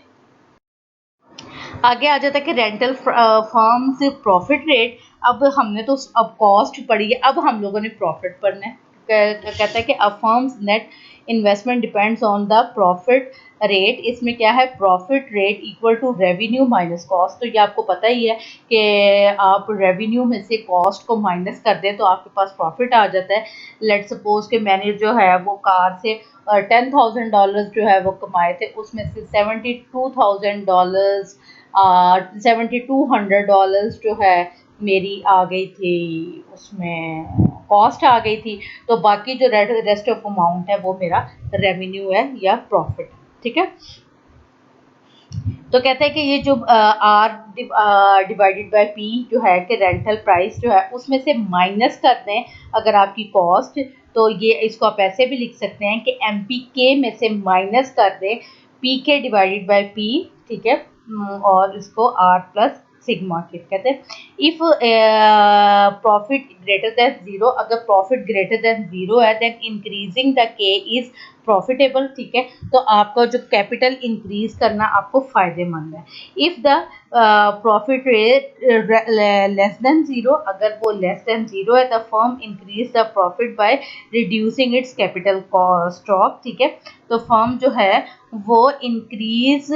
आगे आ जाता है कि रेंटल फर्म से प्रॉफिट रेट। अब हमने तो अब कॉस्ट पढ़ी है, अब हम लोगों ने प्रॉफिट पढ़ना है। कहता है कि a firm's net investment depends on the profit rate. इसमें क्या है, profit rate equal to revenue minus cost. तो ये आपको पता ही है कि आप रेवेन्यू में से कॉस्ट को माइनस कर दें तो आपके पास प्रॉफिट आ जाता है। लेट सपोज कि मैंने जो है वो कार से $10,000 जो है वो कमाए थे, उसमें से $72,000 $7,200 जो है मेरी आ गई थी, उसमें कॉस्ट आ गई थी। तो बाकी जो रेस्ट ऑफ अमाउंट है वो मेरा रेवेन्यू है या प्रॉफिट, ठीक है। तो कहते हैं कि ये जो आर डिवाइडेड बाय पी जो है कि रेंटल प्राइस जो है उसमें से माइनस कर दें अगर आपकी कॉस्ट, तो ये इसको आप ऐसे भी लिख सकते हैं कि एम पी के में से माइनस कर दें पी के डिवाइडेड बाय पी, ठीक है, और इसको आर प्लस सिग्मा के कहते हैं। If profit greater than zero, अगर प्रॉफिट ग्रेटर देन जीरो है देन इंक्रीजिंग द के इज प्रॉफिटेबल, ठीक है। तो आपका जो कैपिटल इंक्रीज करना आपको फायदेमंद है। If the profit rate less than zero, अगर वो लेस देन जीरो है the firm increase the profit by reducing it's capital stock, ठीक है। तो फर्म जो है वो इंक्रीज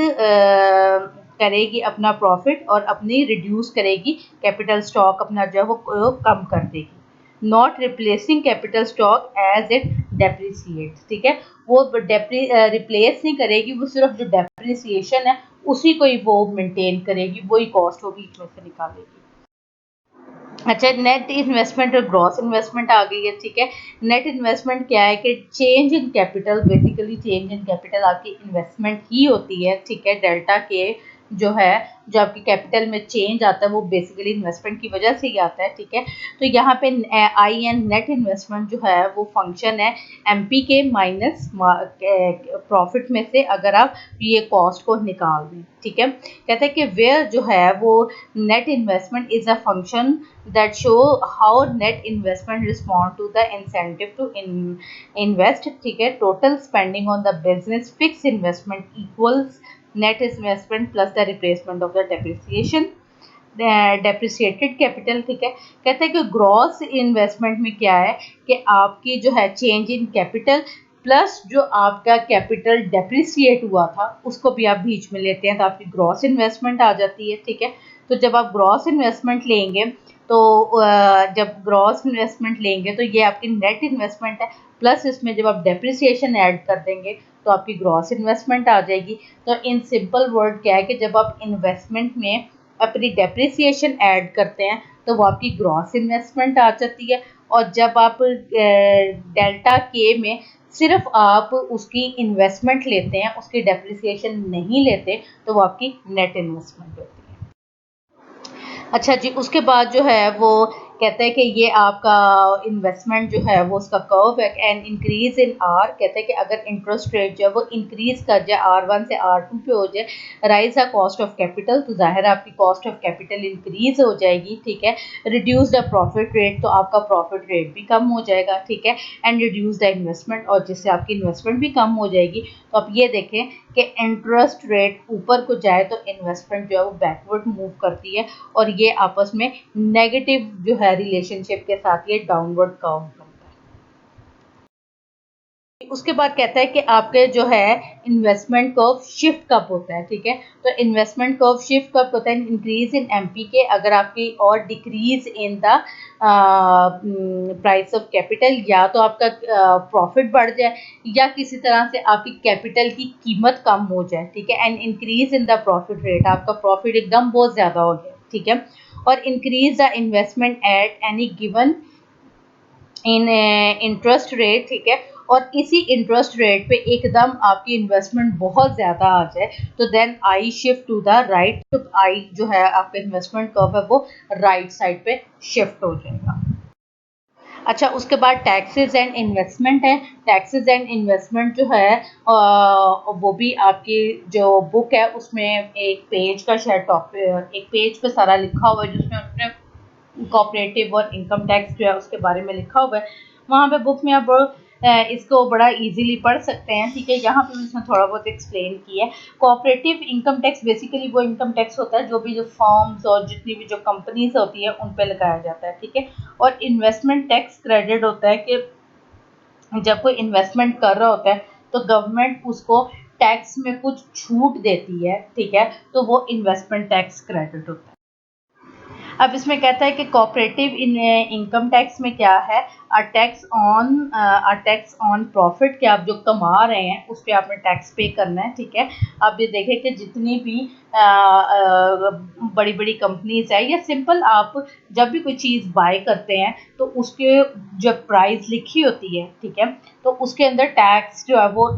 करेगी अपना प्रॉफिट और अपनी रिड्यूस करेगी कैपिटल स्टॉक, अपना जो है वो कम कर देगी। Not replacing capital stock as it depreciate, ठीक है, वो रिप्लेस नहीं करेगी, वो सिर्फ जो डेप्रिसिएशन है उसी को ही वो मेंटेन करेगी, वही कॉस्ट वो बीच में से निकालेगी। अच्छा, नेट इन्वेस्टमेंट और ग्रॉस इन्वेस्टमेंट आ गई है, ठीक है। नेट इन्वेस्टमेंट क्या है कि change in capital, basically change in capital आपकी इन्वेस्टमेंट ही होती है, ठीक है। डेल्टा के जो है, जो आपकी कैपिटल में चेंज आता है वो बेसिकली इन्वेस्टमेंट की वजह से ही आता है, ठीक है। तो यहाँ पे आई एन नेट इन्वेस्टमेंट जो है वो फंक्शन है एमपी के माइनस प्रॉफिट में से अगर आप ये कॉस्ट को निकाल दें, ठीक है। कहते हैं कि वेयर जो है वो net investment is a function that show how net investment respond to the incentive to invest, ठीक है। total spending on the business fixed investment equals net investment plus the replacement of the depreciation depreciated capital, ठीक है। कहते हैं कि gross investment में क्या है कि आपकी जो है चेंज इन कैपिटल प्लस जो आपका कैपिटल डेप्रिसिएट हुआ था उसको भी आप बीच में लेते हैं तो आपकी ग्रॉस इन्वेस्टमेंट आ जाती है, ठीक है। तो जब आप ग्रॉस इन्वेस्टमेंट लेंगे तो जब ग्रॉस इन्वेस्टमेंट लेंगे तो ये आपकी नेट इन्वेस्टमेंट है, प्लस इसमें जब आप डेप्रिसिएशन ऐड कर देंगे तो आपकी ग्रॉस इन्वेस्टमेंट आ जाएगी। तो इन सिंपल वर्ड क्या है कि जब आप इन्वेस्टमेंट में अपनी डेप्रिसिएशन ऐड करते हैं तो वो आपकी ग्रॉस इन्वेस्टमेंट आ जाती है, और जब आप डेल्टा के में सिर्फ आप उसकी इन्वेस्टमेंट लेते हैं, उसकी डेप्रिसिएशन नहीं लेते, तो वो आपकी नेट इन्वेस्टमेंट होती है। अच्छा जी, उसके बाद जो है वो कहते हैं कि ये आपका इन्वेस्टमेंट जो है वो उसका कर्व है एंड इंक्रीज इन आर, कहते हैं कि अगर इंटरेस्ट रेट जो है वो इंक्रीज कर जाए R1 से R2 पे हो जाए, rise the cost of capital, तो ज़ाहिर है आपकी कॉस्ट ऑफ कैपिटल इंक्रीज हो जाएगी, ठीक है। रिड्यूस द प्रॉफिट रेट, तो आपका प्रॉफिट रेट भी कम हो जाएगा, ठीक है। एंड रिड्यूस द इन्वेस्टमेंट, और जिससे आपकी इन्वेस्टमेंट भी कम हो जाएगी। तो आप ये देखें कि इंटरेस्ट रेट ऊपर को जाए तो इन्वेस्टमेंट जो है वो बैकवर्ड मूव करती है, और ये आपस में नेगेटिव जो है रिलेशनशिप के साथ ये डाउनवर्ड कर्व बनता है। उसके बाद कहता है कि आपके जो है इन्वेस्टमेंट कर्व शिफ्ट कब होता है, ठीक है। तो इन्वेस्टमेंट कर्व शिफ्ट कब होता है, इंक्रीज इन एमपी के, अगर आपकी, और decrease in the price of capital, या तो आपका प्रॉफिट बढ़ जाए या किसी तरह से आपकी कैपिटल की कीमत कम हो जाए, ठीक है। And increase in the profit rate, आपका प्रॉफिट एकदम बहुत ज़्यादा हो गया, ठीक है। और increase the investment at any given in interest rate, ठीक है। और इसी इंटरेस्ट रेट पे एकदम आपकी इन्वेस्टमेंट बहुत ज़्यादा आ जाए, तो then I shift to the right, तो आई जो है आपका इन्वेस्टमेंट कर्व है वो राइट साइड पे शिफ्ट हो जाएगा। अच्छा, उसके बाद टैक्सेस एंड इन्वेस्टमेंट है। टैक्सेस एंड इन्वेस्टमेंट जो है वो भी आपकी जो बुक है उसमें एक पेज का शायद टॉपिक, एक पेज पे सारा लिखा हुआ है जिसमें उसने कॉपरेटिव और इनकम टैक्स जो है उसके बारे में लिखा हुआ है। वहाँ पे बुक में आप इसको बड़ा इजीली पढ़ सकते हैं, ठीक है। यहाँ पे इसमें थोड़ा बहुत एक्सप्लेन किया है। कॉपरेटिव इनकम टैक्स बेसिकली वो इनकम टैक्स होता है जो भी जो फर्म्स और जितनी भी जो कंपनीज होती है उन पे लगाया जाता है, ठीक है। और इन्वेस्टमेंट टैक्स क्रेडिट होता है कि जब कोई इन्वेस्टमेंट कर रहा होता है तो गवर्नमेंट उसको टैक्स में कुछ छूट देती है, ठीक है। तो वो इन्वेस्टमेंट टैक्स क्रेडिट होता है। अब इसमें कहता है कि कॉपरेटिव इनकम टैक्स में क्या है, अ टैक्स ऑन प्रॉफिट, कि आप जो कमा रहे हैं उस पर आपने टैक्स पे करना है, ठीक है। आप ये देखें कि जितनी भी बड़ी बड़ी कंपनीज है, या सिंपल आप जब भी कोई चीज़ बाय करते हैं तो उसके जब प्राइस लिखी होती है, ठीक है, तो उसके अंदर टैक्स जो है वो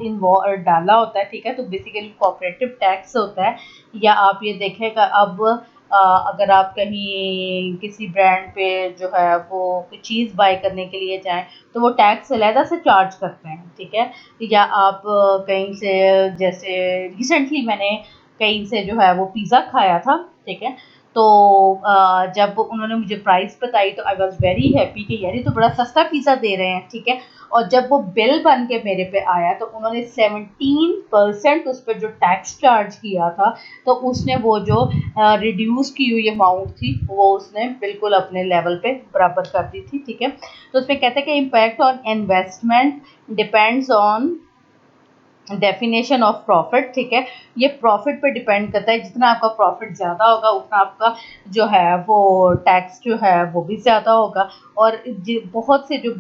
डाला होता है, ठीक है। तो बेसिकली कॉपरेटिव टैक्स होता है। या आप ये देखेगा अब अगर आप कहीं किसी ब्रांड पे जो है वो कोई चीज़ बाय करने के लिए जाएं तो वो टैक्स अलहदा से चार्ज करते हैं, ठीक है। या आप कहीं से, जैसे रिसेंटली मैंने कहीं से जो है वो पिज़्ज़ा खाया था, ठीक है। तो जब उन्होंने मुझे प्राइस बताई तो आई वॉज वेरी हैप्पी कि यार ये तो बड़ा सस्ता पिज़्ज़ा दे रहे हैं, ठीक है। और जब वो बिल बन के मेरे पे आया तो उन्होंने 17% उस पर जो टैक्स चार्ज किया था, तो उसने वो जो रिड्यूस की हुई अमाउंट थी वो उसने बिल्कुल अपने लेवल पे बराबर कर दी थी, ठीक है। तो उसमें कहते हैं कि impact on investment depends on definition of profit, ठीक है। ये प्रॉफिट पे डिपेंड करता है, जितना आपका प्रॉफिट ज़्यादा होगा उतना आपका जो है वो टैक्स जो है वो भी ज़्यादा होगा। और बहुत से जो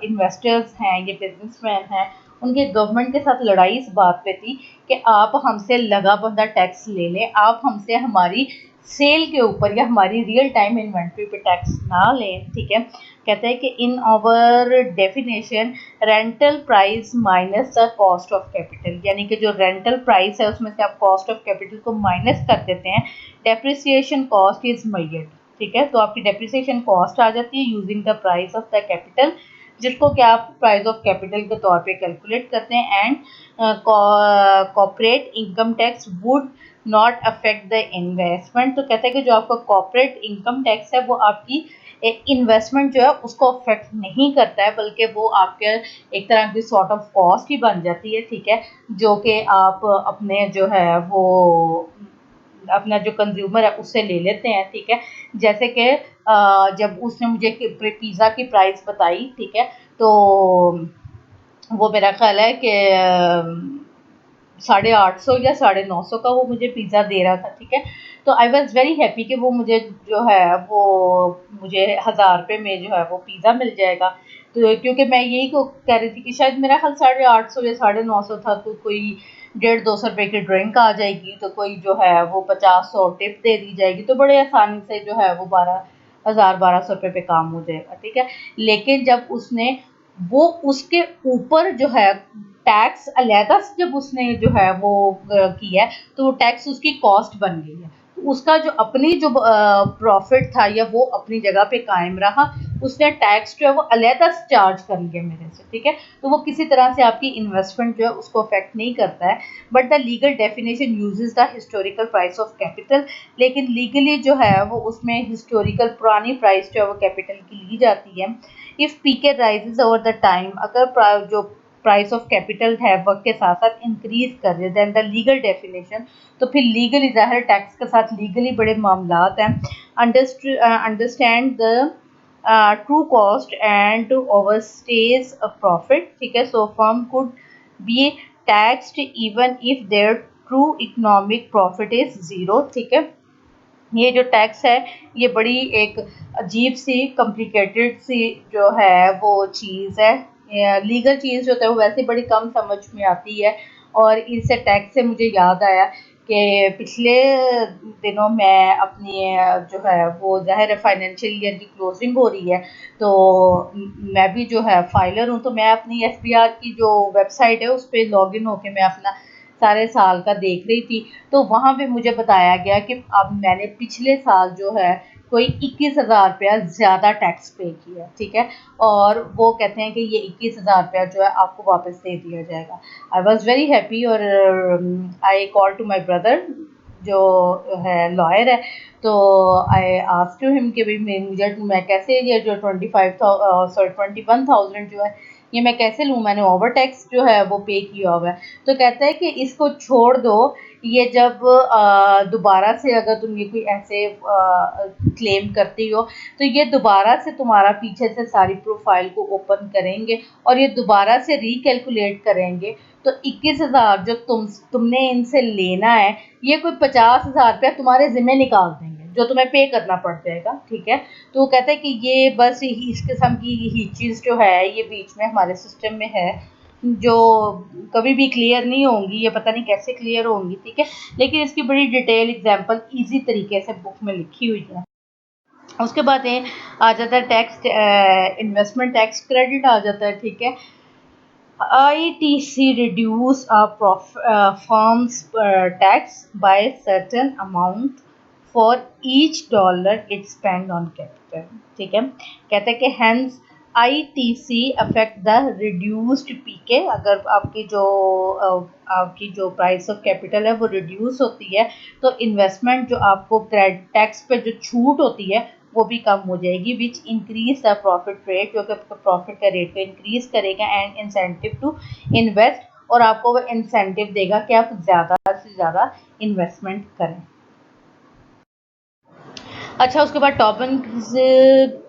इन्वेस्टर्स हैं, ये बिजनेसमैन हैं, उनके गवर्नमेंट के साथ लड़ाई इस बात पे थी कि आप हमसे लगा बंदा टैक्स ले लें, आप हमसे हमारी सेल के ऊपर या हमारी रियल टाइम इन्वेंट्री पे टैक्स ना लें, ठीक है। कहते हैं कि in our definition rental price minus the cost of capital, यानी कि जो रेंटल प्राइस है उसमें से आप कॉस्ट ऑफ कैपिटल को माइनस कर देते हैं। डेप्रिसिएशन कॉस्ट इज मेजर्ड, ठीक है। तो आपकी डेप्रिसिएशन कॉस्ट आ जाती है using the price of the capital, जिसको क्या आप प्राइस ऑफ कैपिटल के तौर पे कैलकुलेट करते हैं। And corporate income tax would not affect the investment, तो कहते हैं कि जो आपका कॉर्पोरेट इनकम टैक्स है वो आपकी इन्वेस्टमेंट जो है उसको अफेक्ट नहीं करता है, बल्कि वो आपके एक तरह की सॉर्ट ऑफ कॉस्ट ही बन जाती है, ठीक है। जो कि आप अपने जो है वो अपना जो कंज्यूमर है उससे ले लेते हैं, ठीक है। जैसे कि जब उसने मुझे पिज़्ज़ा की प्राइस बताई, ठीक है, तो वो मेरा ख्याल है कि 850 या 950 का वो मुझे पिज़्ज़ा दे रहा था, ठीक है। तो आई वॉज वेरी हैप्पी कि वो मुझे जो है वो मुझे 1000 रुपये में जो है वो पिज़्ज़ा मिल जाएगा। तो क्योंकि मैं यही को कह रही थी कि शायद मेरा ख्याल 850 या 950 था, तो कोई 150-200 रुपये की ड्रिंक आ जाएगी, तो कोई जो है वो 50-100 टिप दे दी जाएगी, तो बड़े आसानी से जो है वो 12,000-1200 रुपये पे काम हो जाएगा, ठीक है। लेकिन जब उसने वो उसके ऊपर जो है टैक्स अलहदा से जब उसने जो है वो किया है, तो वो टैक्स उसकी कॉस्ट बन गई है। तो उसका जो अपनी जो प्रॉफिट था या वो अपनी जगह पे कायम रहा, उसने टैक्स जो है वो अलहदा चार्ज कर लिया मेरे से, ठीक है। तो वो किसी तरह से आपकी इन्वेस्टमेंट जो है उसको अफेक्ट नहीं करता है। But the legal definition uses the historical price of capital, लेकिन लीगली जो है वो उसमें हिस्टोरिकल पुरानी प्राइस जो है वो कैपिटल की ली जाती है। If PK rises over the time, अगर जो प्राइस ऑफ कैपिटल है वक्त के साथ साथ इंक्रीज कर रहे देन द लीगल डेफिनेशन, तो फिर लीगली ज़ाहिर टैक्स के साथ लीगली बड़े मामलात हैं। Understand the true cost and to overstate a profit, ठीक है। So firm could be taxed even if there true economic profit is zero, ठीक है। ये जो टैक्स है ये बड़ी एक अजीब सी कॉम्प्लिकेटेड सी जो है वो चीज़ है। लीगल चीज़ जो है वो वैसे बड़ी कम समझ में आती है। और इससे टैक्स से मुझे याद आया कि पिछले दिनों मैं अपनी जो है वो ज़ाहिर फाइनेंशियल ईयर की क्लोजिंग हो रही है, तो मैं भी जो है फाइलर हूँ, तो मैं अपनी एफबीआर की जो वेबसाइट है उस पर लॉग इन होकर मैं अपना सारे साल का देख रही थी। तो वहाँ पे मुझे बताया गया कि अब मैंने पिछले साल जो है कोई 21,000 रुपया ज़्यादा टैक्स पे किया, ठीक है। और वो कहते हैं कि ये 21,000 रुपया जो है आपको वापस दे दिया जाएगा। आई वॉज वेरी हैप्पी और I call to my brother जो है लॉयर है, तो आई आस्क्ड टू हिम कि भाई मैं कैसे ये जो 21,000 जो है ये मैं कैसे लूँ, मैंने ओवर टैक्स जो है वो पे किया हुआ है। तो कहता है कि इसको छोड़ दो, ये जब दोबारा से अगर तुम ये कोई ऐसे क्लेम करती हो तो ये दोबारा से तुम्हारा पीछे से सारी प्रोफाइल को ओपन करेंगे और ये दोबारा से रिकैलकुलेट करेंगे। तो 21,000 जो तुमने इनसे लेना है, ये कोई 50,000 रुपया तुम्हारे ज़िम्मे निकाल देंगे जो तुम्हें पे करना पड़ जाएगा, ठीक है। तो वो कहता है कि ये बस इस किस्म की ही चीज़ जो है ये बीच में हमारे सिस्टम में है, जो कभी भी क्लियर नहीं होंगी, ये पता नहीं कैसे क्लियर होंगी, ठीक है। लेकिन इसकी बड़ी डिटेल एग्जांपल इजी तरीके से बुक में लिखी हुई है। उसके बाद ये आ जाता है टैक्स, इन्वेस्टमेंट टैक्स क्रेडिट आ जाता है, ठीक है। ITC reduce a firm's tax by certain amount for each dollar it spend on capital, ठीक है। कहते हैं कि hence ITC affect the reduced PK, अगर आपकी जो प्राइस ऑफ कैपिटल है वो रिड्यूस होती है तो इन्वेस्टमेंट जो आपको टैक्स पे जो छूट होती है वो भी कम हो जाएगी, which increase the profit rate, जो कि आपका प्रॉफिट का रेट को इंक्रीज करेगा, एंड इंसेंटिव टू इन्वेस्ट, और आपको वो इंसेंटिव देगा कि आप ज़्यादा से ज़्यादा इन्वेस्टमेंट करें। अच्छा, उसके बाद टॉबन्स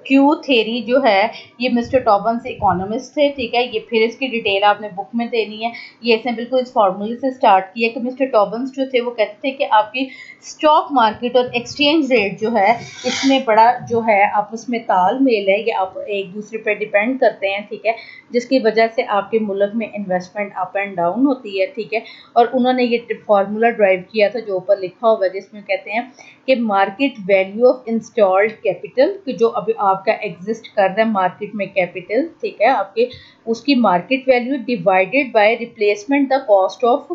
क्यू थेरी जो है ये मिस्टर टॉबन्स इकोनॉमिस्ट थे, ठीक है। ये फिर इसकी डिटेल आपने बुक में देनी है। ये इसने बिल्कुल इस फार्मूले से स्टार्ट किया कि मिस्टर टॉबन्स जो थे वो कहते थे कि आपकी स्टॉक मार्केट और एक्सचेंज रेट जो है इसमें बड़ा जो है आपस में तालमेल है, ये आप एक दूसरे पर डिपेंड करते हैं, ठीक है, जिसकी वजह से आपके मुल्क में इन्वेस्टमेंट अप एंड डाउन होती है, ठीक है। और उन्होंने ये फार्मूला ड्राइव किया था जो ऊपर लिखा हुआ है, जिसमें कहते हैं कि market value of installed capital, कि जो अभी आपका एग्जिस्ट कर रहा है मार्केट में कैपिटल, ठीक है, आपके उसकी market value divided by replacement cost of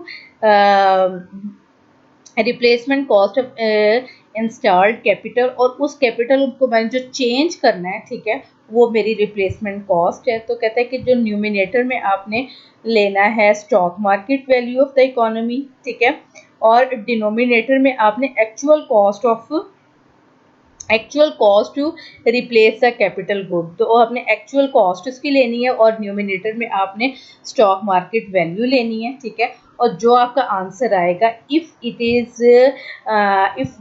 installed capital, और उस कैपिटल को मैंने जो चेंज करना है, ठीक है, वो मेरी रिप्लेसमेंट कॉस्ट है। तो कहता है कि जो न्यूमिनेटर में आपने लेना है stock market value of the economy, ठीक है, और डिनोमिनेटर में आपने actual cost to replace the capital good, तो आपने एक्चुअल कॉस्ट उसकी लेनी है और न्यूमिनेटर में आपने स्टॉक मार्केट वैल्यू लेनी है, ठीक है। और जो आपका आंसर आएगा, if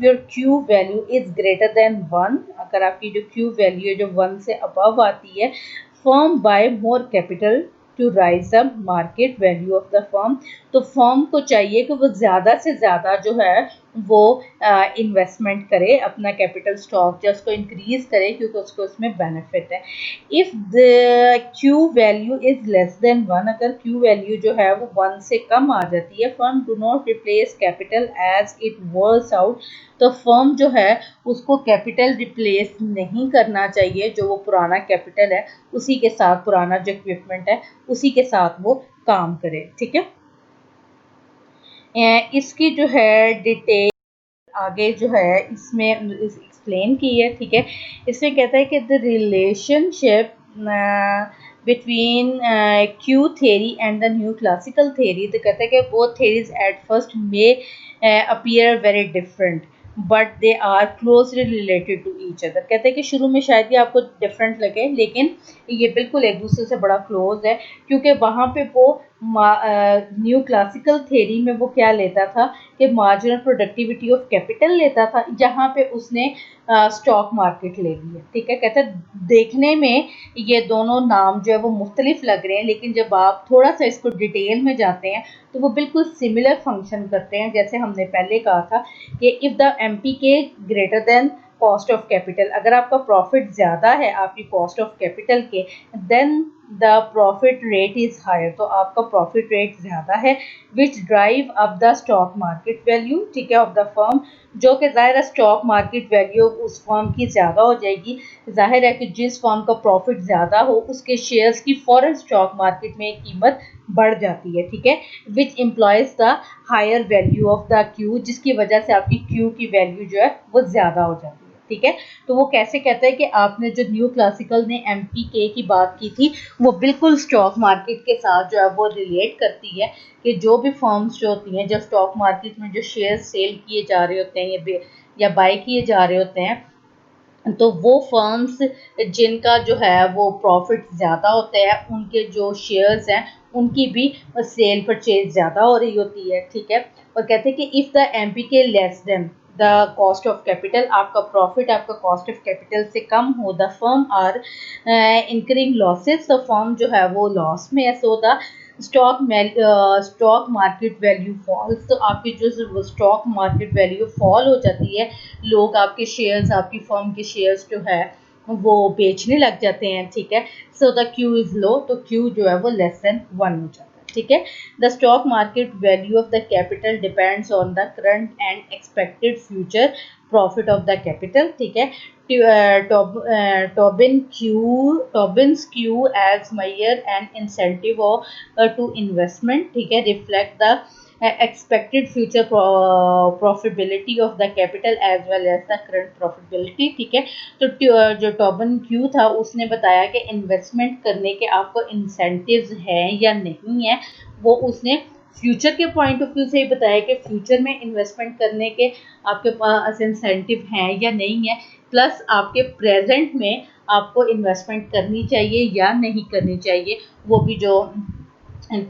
your Q value is greater than 1, अगर आपकी जो क्यू वैल्यू है जो 1 से अबव आती है, firm buy more capital to raise the market value of the firm, तो फर्म को चाहिए कि वो ज़्यादा से ज़्यादा जो है वो इन्वेस्टमेंट करे, अपना कैपिटल स्टॉक जो उसको इंक्रीज करे, क्योंकि उसको उसमें बेनिफिट है। If the Q value is less than 1, अगर क्यू वैल्यू जो है वो 1 से कम आ जाती है, firm do not replace capital as it works out, तो फर्म जो है उसको कैपिटल रिप्लेस नहीं करना चाहिए, जो वो पुराना कैपिटल है उसी के साथ, पुराना जो इक्विपमेंट है उसी के साथ वो काम करे, ठीक है। इसकी जो है डिटेल आगे जो है इसमें एक्सप्लेन की है, ठीक है। इसमें कहता है कि the relationship between Q theory and the new classical theory, तो कहते हैं कि both theories at first may appear very different but they are closely related to each other. कहते हैं कि शुरू में शायद ये आपको डिफरेंट लगे लेकिन ये बिल्कुल एक दूसरे से बड़ा क्लोज है, क्योंकि वहाँ पे वो न्यू क्लासिकल थेरी में वो क्या लेता था कि मार्जिनल प्रोडक्टिविटी ऑफ कैपिटल लेता था, जहाँ पे उसने स्टॉक मार्केट ले लिया, ठीक है। कहते हैं देखने में ये दोनों नाम जो है वो मुख्तलिफ लग रहे हैं, लेकिन जब आप थोड़ा सा इसको डिटेल में जाते हैं तो वो बिल्कुल सिमिलर फंक्शन करते हैं। जैसे हमने पहले कहा था कि if the MPK greater than cost of capital, अगर आपका प्रॉफिट ज़्यादा है आपकी कॉस्ट ऑफ कैपिटल के, then the profit rate is higher, तो आपका प्रॉफिट रेट ज़्यादा है, which drive up the stock market value, ठीक है, ऑफ द फर्म, जो कि ज़ाहिर है स्टॉक मार्केट वैल्यू उस फर्म की ज़्यादा हो जाएगी। जाहिर है कि जिस फर्म का प्रॉफिट ज़्यादा हो उसके शेयर्स की फ़ौरन स्टॉक मार्केट में कीमत बढ़ जाती है, ठीक है, which employs the higher value of the Q, जिसकी वजह से आपकी क्यू की वैल्यू जो है वो ज़्यादा हो जाती है, ठीक है। तो वो कैसे कहते हैं कि आपने जो न्यू क्लासिकल ने एमपीके की बात की थी वो बिल्कुल स्टॉक मार्केट के साथ जो है वो रिलेट करती है कि जो भी फर्म्स जो होती हैं, जो स्टॉक मार्केट में जो शेयर सेल किए जा रहे होते हैं या बाय किए जा रहे होते हैं, तो वो फर्म्स जिनका जो है वो प्रॉफिट ज़्यादा होता है उनके जो शेयर्स हैं उनकी भी सेल परचेज ज़्यादा हो रही होती है, ठीक है। और कहते हैं कि if the MPK less than the cost of capital, आपका प्रॉफिट आपका कॉस्ट ऑफ कैपिटल से कम हो, the firm are incurring losses, तो फर्म जो है वो लॉस में है, so the stock market value falls, तो आपकी जो स्टॉक मार्केट वैल्यू फॉल हो जाती है, लोग आपके शेयर्स आपकी फर्म के शेयर्स जो है वो बेचने लग जाते हैं, ठीक है। So the Q is low, तो क्यू जो है वो लेस देन 1 हो जाता है, ठीक है। The stock market value of the capital depends on the current and expected future profit of the capital, ठीक है। Tobin's Q as measure and incentive to investment, ठीक है, reflect the expected future profitability of the capital as well as the current profitability, ठीक है। तो जो Tobin Q था उसने बताया कि इन्वेस्टमेंट करने के आपको इंसेंटिव्स हैं या नहीं है, वो उसने फ्यूचर के पॉइंट ऑफ व्यू से ही बताया कि फ्यूचर में इन्वेस्टमेंट करने के आपके पास इंसेंटिव हैं या नहीं है, प्लस आपके प्रेजेंट में आपको इन्वेस्टमेंट करनी चाहिए या नहीं करनी चाहिए, वो भी जो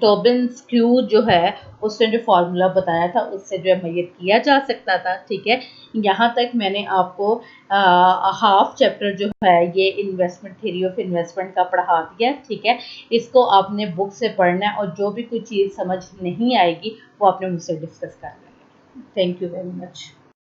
टॉबिन्स क्यू जो है उसने जो फार्मूला बताया था उससे जो है मेजर किया जा सकता था, ठीक है। यहाँ तक मैंने आपको हाफ चैप्टर जो है ये इन्वेस्टमेंट थ्योरी ऑफ इन्वेस्टमेंट का पढ़ा दिया, ठीक है। इसको आपने बुक से पढ़ना है और जो भी कोई चीज़ समझ नहीं आएगी वो आपने मुझसे डिस्कस कर लेंगे। Thank you very much.